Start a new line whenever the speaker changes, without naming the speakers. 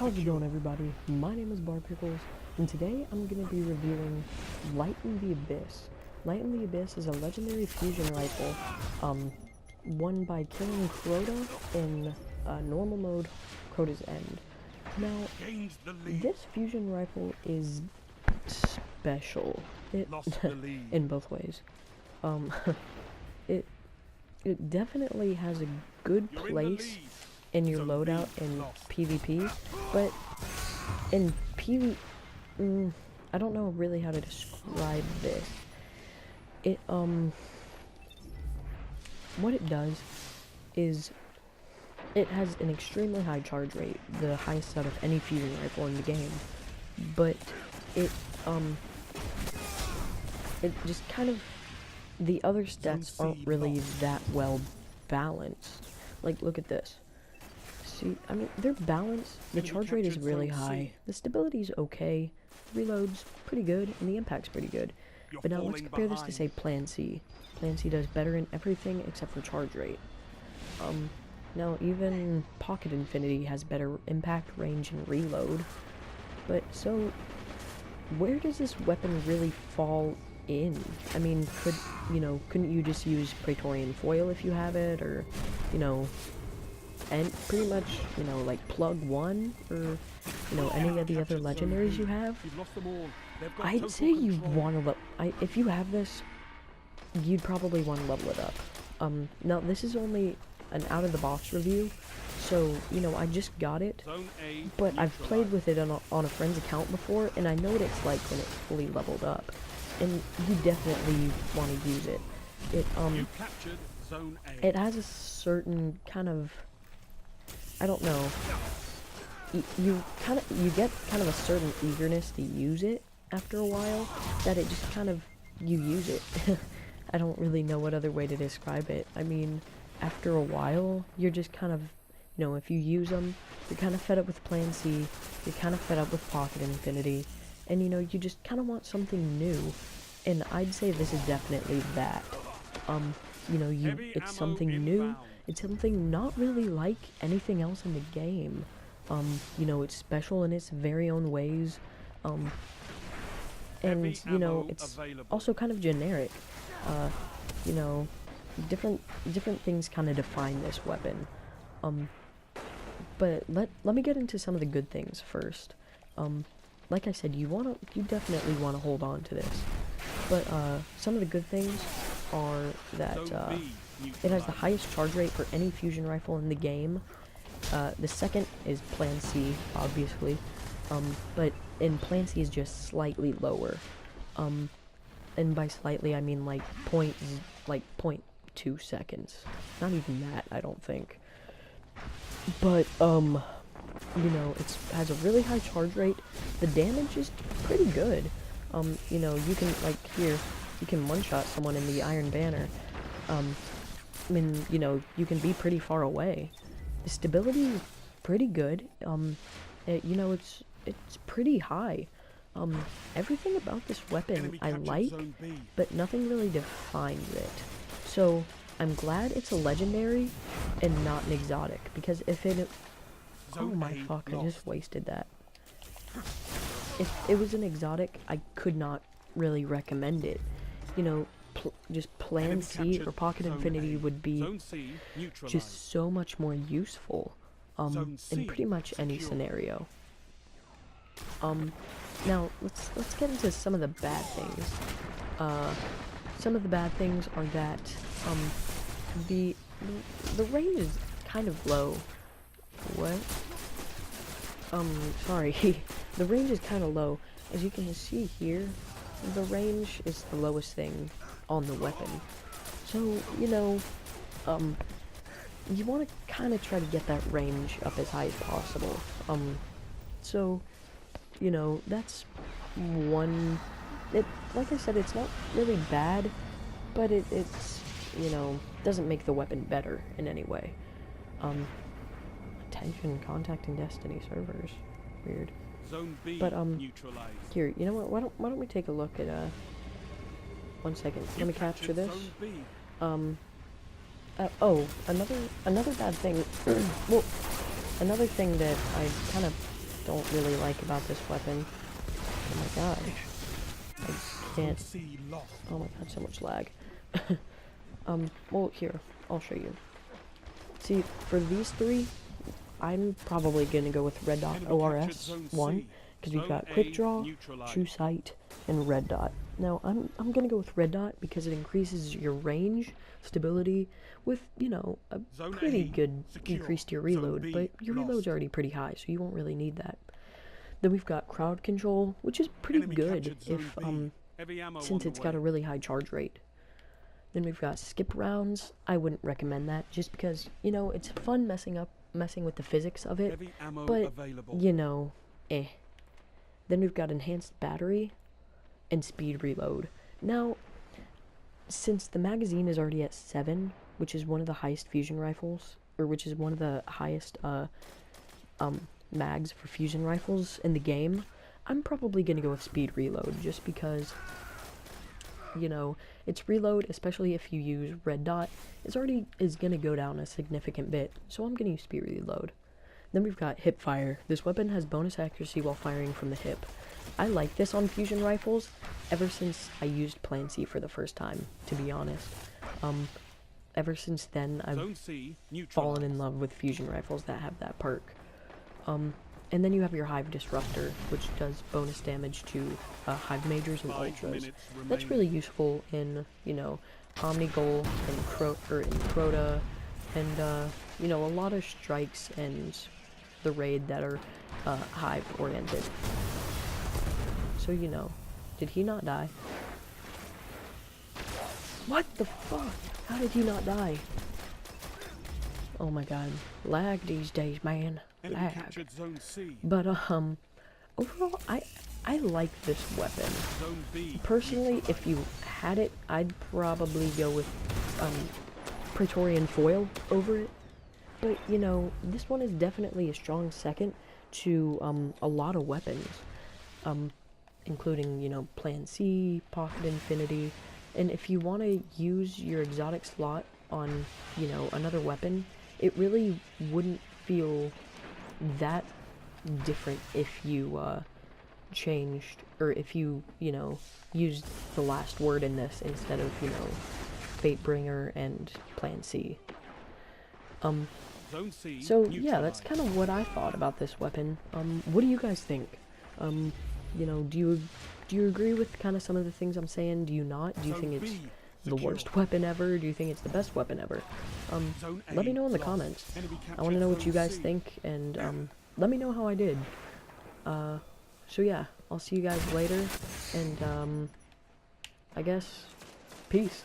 How's it going, everybody? My name is Bar Pickles, and today I'm going to be reviewing Light in the Abyss. Light in the Abyss is a legendary fusion rifle, won by killing Crota in normal mode, Crota's End. Now, this fusion rifle is special. In both ways. It definitely has a good place in your loadout in PvP, but in I don't know really how to describe this. What it does is it has an extremely high charge rate, the highest out of any fusion rifle in the game, but it just kind of, the other stats aren't really that well balanced. Like, look at this. See, I mean, they're balanced. The charge rate is really high. The stability's okay. Reload's pretty good, and the impact's pretty good. But now let's compare this to, say, Plan C. Plan C does better in everything except for charge rate. Now even Pocket Infinity has better impact, range, and reload. But, so, where does this weapon really fall in? I mean, couldn't you just use Praetorian Foil if you have it, or, and pretty much, like plug 1, or, any of the other legendaries you have? I'd say you want to if you have this, you'd probably want to level it up. Now this is only an out-of-the-box review, so, I just got it, but I've played with it on a friend's account before, and I know what it's like when it's fully leveled up, and you definitely want to use it. It has a certain kind of, I don't know, you get kind of a certain eagerness to use it after a while, that it just kind of, you use it. I don't really know what other way to describe it. I mean, after a while, you're just kind of, if you use them, you're kind of fed up with Plan C, you're kind of fed up with Pocket Infinity, and you just kind of want something new, and I'd say this is definitely that. It's something new, it's something not really like anything else in the game. It's special in its very own ways, and, it's also kind of generic. Different things kind of define this weapon. But let me get into some of the good things first. Like I said, you definitely want to hold on to this. But, some of the good things are that, it has the highest charge rate for any fusion rifle in the game. The second is Plan C, obviously. But in Plan C is just slightly lower. And by slightly, I mean like 0.2 seconds. Not even that, I don't think. But, it has a really high charge rate. The damage is pretty good. You can, like, here, you can one-shot someone in the Iron Banner. You can be pretty far away. The stability is pretty good. It's pretty high. Everything about this weapon I like, but nothing really defines it. So, I'm glad it's a legendary and not an exotic, because if it... Oh my fuck, I just wasted that. If it was an exotic, I could not really recommend it. Just Plan C or Pocket Infinity would be just so much more useful, in pretty much any scenario. Now, let's get into some of the bad things. Some of the bad things are that, the range is kind of low. What? Sorry. The range is kind of low. As you can see here, the range is the lowest thing on the weapon. So, you want to kind of try to get that range up as high as possible. So, that's one... like I said, it's not really bad, but it's, doesn't make the weapon better in any way. Attention, contacting Destiny servers. Weird.
Zone B
but,
neutralized.
Here, you know what, why don't we take a look at, 1 second, let me capture this. Another bad thing, well, another thing that I kind of don't really like about this weapon. Oh my god. I can't. Oh my god, so much lag. Well, here, I'll show you. See, for these three, I'm probably gonna go with Red Dot ORS 1, because we've got Quick Draw, True Sight, and Red Dot. Now, I'm gonna go with Red Dot because it increases your range, stability, with, you know, a pretty good decrease to your reload, but your reload's already pretty high, so you won't really need that. Then we've got Crowd Control, which is pretty good if, since it's got a really high charge rate. Then we've got Skip Rounds. I wouldn't recommend that, just because, you know, it's fun messing with the physics of it, but, you know, eh. Then we've got Enhanced Battery and Speed Reload. Now, since the magazine is already at 7, which is one of the highest fusion rifles, or which is one of the highest, mags for fusion rifles in the game, I'm probably gonna go with Speed Reload, just because, you know, its reload, especially if you use Red Dot, is gonna go down a significant bit, so I'm gonna use Speed Reload. Then we've got Hip Fire. This weapon has bonus accuracy while firing from the hip. I like this on fusion rifles ever since I used Plan C for the first time, to be honest. Ever since then, I've fallen in love with fusion rifles that have that perk. And then you have your Hive Disruptor, which does bonus damage to Hive Majors and Ultras. That's really useful in, you know, Omnigul and Crota, and, you know, a lot of strikes and the raid that are Hive-oriented. So, you know, did he not die? What the fuck? How did he not die? Oh my god. Lag these days, man. Lag. But, overall, I like this weapon. Personally, if you had it, I'd probably go with, Praetorian Foil over it. But, you know, this one is definitely a strong second to, a lot of weapons. Including, you know, Plan C, Pocket Infinity, and if you want to use your exotic slot on, you know, another weapon, it really wouldn't feel that different if you, changed, or if you, you know, used the last word in this instead of, you know, Fatebringer and Plan C. So, yeah, that's kind of what I thought about this weapon. What do you guys think? You know, do you agree with kind of some of the things I'm saying? Do you not? Do you think it's the worst weapon ever? Do you think it's the best weapon ever? Let me know in the comments. I want to know what you guys think, and, let me know how I did. So yeah, I'll see you guys later, and, I guess, peace.